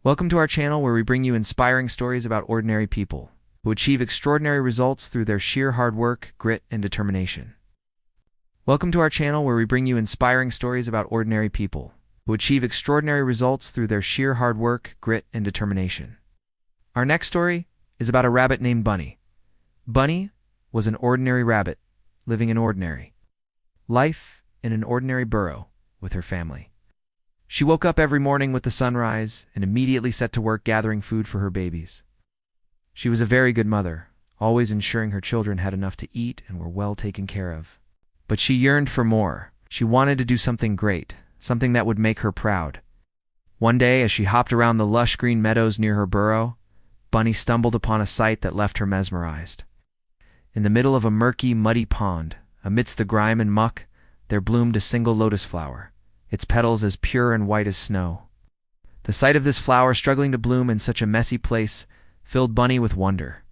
Welcome to our channel where we bring you inspiring stories about ordinary people who achieve extraordinary results through their sheer hard work, grit, and determination. Welcome to our channel where we bring you inspiring stories about ordinary people who achieve extraordinary results through their sheer hard work, grit, and determination. Our next story is about a rabbit named Bunny. Bunny was an ordinary rabbit living an ordinary life in an ordinary burrow with her family. She woke up every morning with the sunrise and immediately set to work gathering food for her babies. She was a very good mother, always ensuring her children had enough to eat and were well taken care of. But she yearned for more. She wanted to do something great, something that would make her proud. One day, as she hopped around the lush green meadows near her burrow, Bunny stumbled upon a sight that left her mesmerized. In the middle of a murky, muddy pond, amidst the grime and muck, there bloomed a single lotus flower, its petals as pure and white as snow. The sight of this flower struggling to bloom in such a messy place filled Bunny with wonder.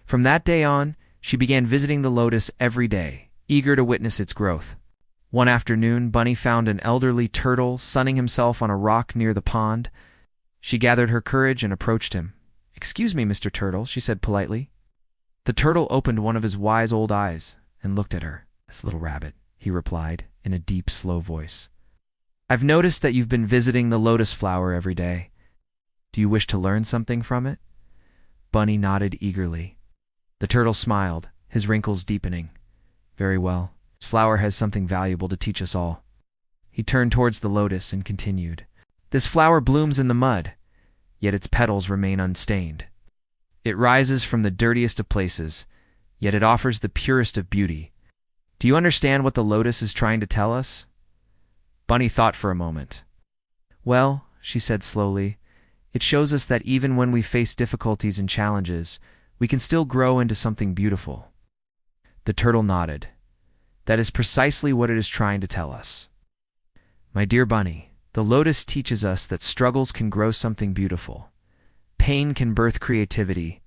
From that day on, she began visiting the lotus every day, eager to witness its growth. One afternoon, Bunny found an elderly turtle sunning himself on a rock near the pond. She gathered her courage and approached him. "Excuse me, Mr. Turtle," she said politely. The turtle opened one of his wise old eyes and looked at her. "This little rabbit," he replied in a deep, slow voice. "I've noticed that you've been visiting the lotus flower every day. Do you wish to learn something from it?" Bunny nodded eagerly. The turtle smiled, his wrinkles deepening. "Very well. This flower has something valuable to teach us all." He turned towards the lotus and continued. "This flower blooms in the mud, yet its petals remain unstained. It rises from the dirtiest of places, yet it offers the purest of beauty. Do you understand what the lotus is trying to tell us?" Bunny thought for a moment. "Well," she said slowly, "it shows us that even when we face difficulties and challenges, we can still grow into something beautiful." The turtle nodded. "That is precisely what it is trying to tell us. My dear Bunny, the lotus teaches us that struggles can grow something beautiful. Pain can birth creativity,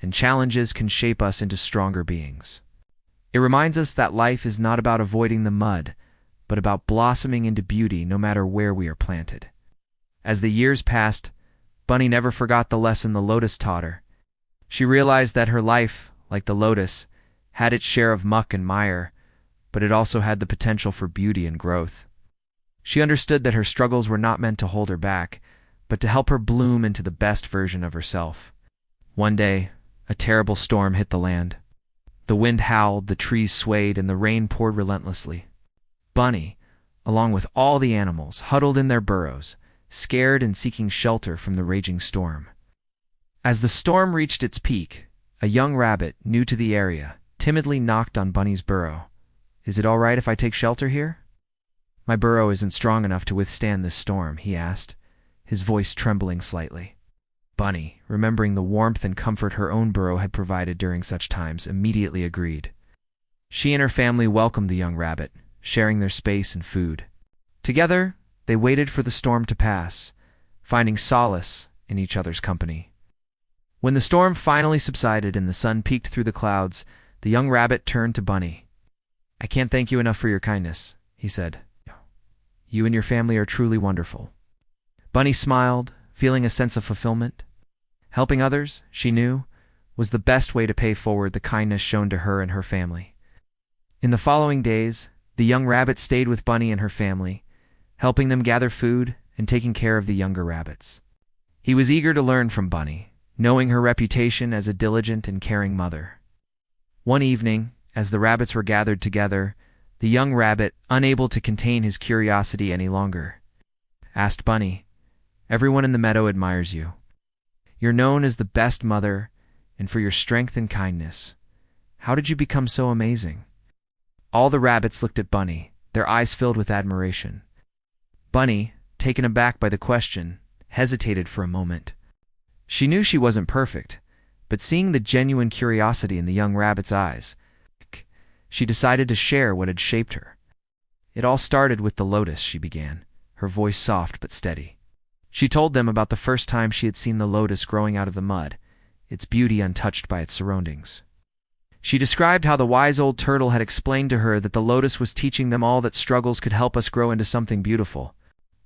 and challenges can shape us into stronger beings. It reminds us that life is not about avoiding the mud, but about blossoming into beauty no matter where we are planted." As the years passed, Bunny never forgot the lesson the lotus taught her. She realized that her life, like the lotus, had its share of muck and mire, but it also had the potential for beauty and growth. She understood that her struggles were not meant to hold her back, but to help her bloom into the best version of herself. One day, a terrible storm hit the land. The wind howled, the trees swayed, and the rain poured relentlessly. Bunny, along with all the animals, huddled in their burrows, scared and seeking shelter from the raging storm. As the storm reached its peak, a young rabbit, new to the area, timidly knocked on Bunny's burrow. "Is it all right if I take shelter here?" "My burrow isn't strong enough to withstand this storm," he asked, his voice trembling slightly. Bunny, remembering the warmth and comfort her own burrow had provided during such times, immediately agreed. She and her family welcomed the young rabbit, sharing their space and food. Together, they waited for the storm to pass, finding solace in each other's company. When the storm finally subsided and the sun peeked through the clouds, the young rabbit turned to Bunny. "I can't thank you enough for your kindness," he said. "You and your family are truly wonderful." Bunny smiled, feeling a sense of fulfillment. Helping others, she knew, was the best way to pay forward the kindness shown to her and her family. In the following days, the young rabbit stayed with Bunny and her family, helping them gather food and taking care of the younger rabbits. He was eager to learn from Bunny, knowing her reputation as a diligent and caring mother. One evening, as the rabbits were gathered together, the young rabbit, unable to contain his curiosity any longer, asked Bunny, "Everyone in the meadow admires you. You're known as the best mother and for your strength and kindness. How did you become so amazing?" All the rabbits looked at Bunny, their eyes filled with admiration. Bunny, taken aback by the question, hesitated for a moment. She knew she wasn't perfect, but seeing the genuine curiosity in the young rabbit's eyes, she decided to share what had shaped her. "It all started with the lotus," she began, her voice soft but steady. She told them about the first time she had seen the lotus growing out of the mud, its beauty untouched by its surroundings. She described how the wise old turtle had explained to her that the lotus was teaching them all that struggles could help us grow into something beautiful.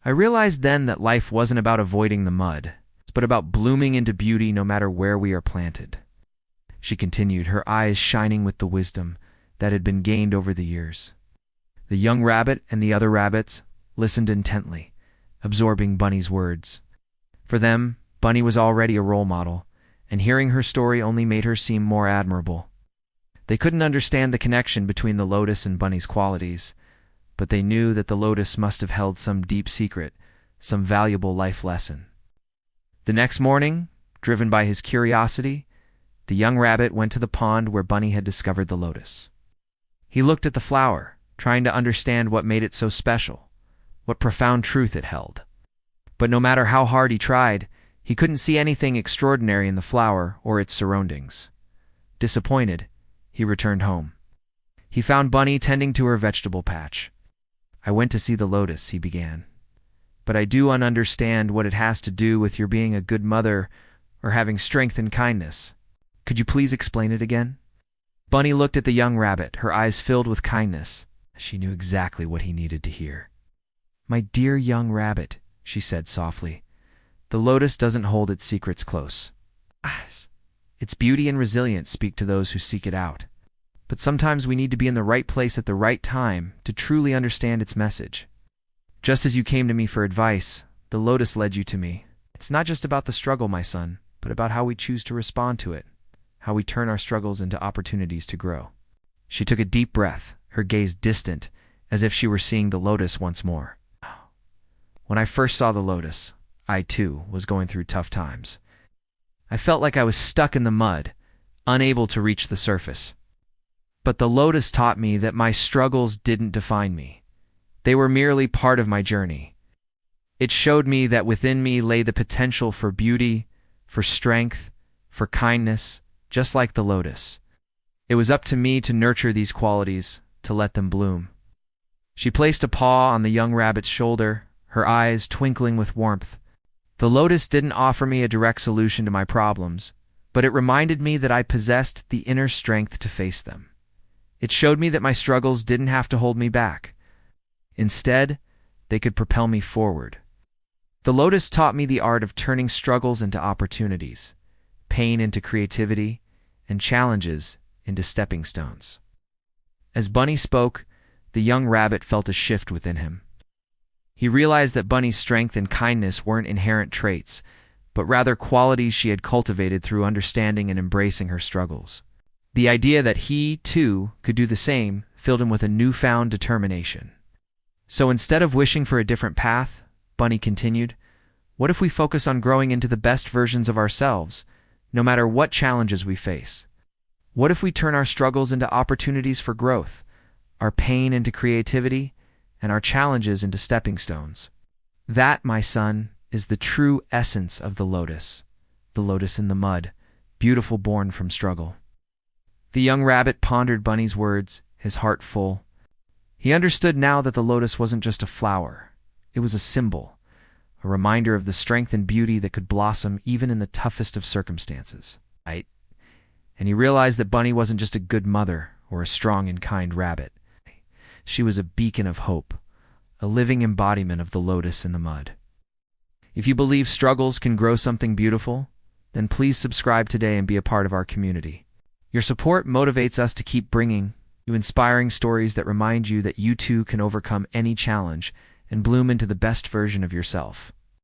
"I realized then that life wasn't about avoiding the mud, but about blooming into beauty no matter where we are planted. She continued, her eyes shining with the wisdom that had been gained over the years. The young rabbit and the other rabbits listened intently, absorbing Bunny's words. For them, Bunny was already a role model, and hearing her story only made her seem more admirable. They couldn't understand the connection between the lotus and Bunny's qualities, but they knew that the lotus must have held some deep secret, some valuable life lesson. The next morning, driven by his curiosity, the young rabbit went to the pond where Bunny had discovered the lotus. He looked at the flower, trying to understand what made it so special, what profound truth it held. But no matter how hard he tried, he couldn't see anything extraordinary in the flower or its surroundings. Disappointed, he returned home. He found Bunny tending to her vegetable patch. "I went to see the lotus," he began. "But I do understand what it has to do with your being a good mother or having strength and kindness. Could you please explain it again?" Bunny looked at the young rabbit, her eyes filled with kindness. She knew exactly what he needed to hear. "My dear young rabbit," she said softly, "the lotus doesn't hold its secrets close. Its beauty and resilience speak to those who seek it out. But sometimes we need to be in the right place at the right time to truly understand its message. Just as you came to me for advice, the lotus led you to me. It's not just about the struggle, my son, but about how we choose to respond to it, how we turn our struggles into opportunities to grow." She took a deep breath, her gaze distant, as if she were seeing the lotus once more. "When I first saw the lotus, I too was going through tough times. I felt like I was stuck in the mud, unable to reach the surface. But the lotus taught me that my struggles didn't define me. They were merely part of my journey. It showed me that within me lay the potential for beauty, for strength, for kindness, just like the lotus. It was up to me to nurture these qualities, to let them bloom." She placed a paw on the young rabbit's shoulder, her eyes twinkling with warmth. "The lotus didn't offer me a direct solution to my problems, but it reminded me that I possessed the inner strength to face them. It showed me that my struggles didn't have to hold me back. Instead, they could propel me forward. The lotus taught me the art of turning struggles into opportunities, pain into creativity, and challenges into stepping stones." As Bunny spoke, the young rabbit felt a shift within him. He realized that Bunny's strength and kindness weren't inherent traits, but rather qualities she had cultivated through understanding and embracing her struggles. The idea that he, too, could do the same filled him with a newfound determination. "So instead of wishing for a different path," Bunny continued, "what if we focus on growing into the best versions of ourselves, no matter what challenges we face? What if we turn our struggles into opportunities for growth, our pain into creativity, and our challenges into stepping stones? That, my son, is the true essence of the lotus in the mud, beautiful born from struggle." The young rabbit pondered Bunny's words, his heart full. He understood now that the lotus wasn't just a flower. It was a symbol, a reminder of the strength and beauty that could blossom even in the toughest of circumstances. And he realized that Bunny wasn't just a good mother or a strong and kind rabbit. She was a beacon of hope, a living embodiment of the lotus in the mud. If you believe struggles can grow something beautiful, then please subscribe today and be a part of our community. Your support motivates us to keep bringing you inspiring stories that remind you that you too can overcome any challenge and bloom into the best version of yourself.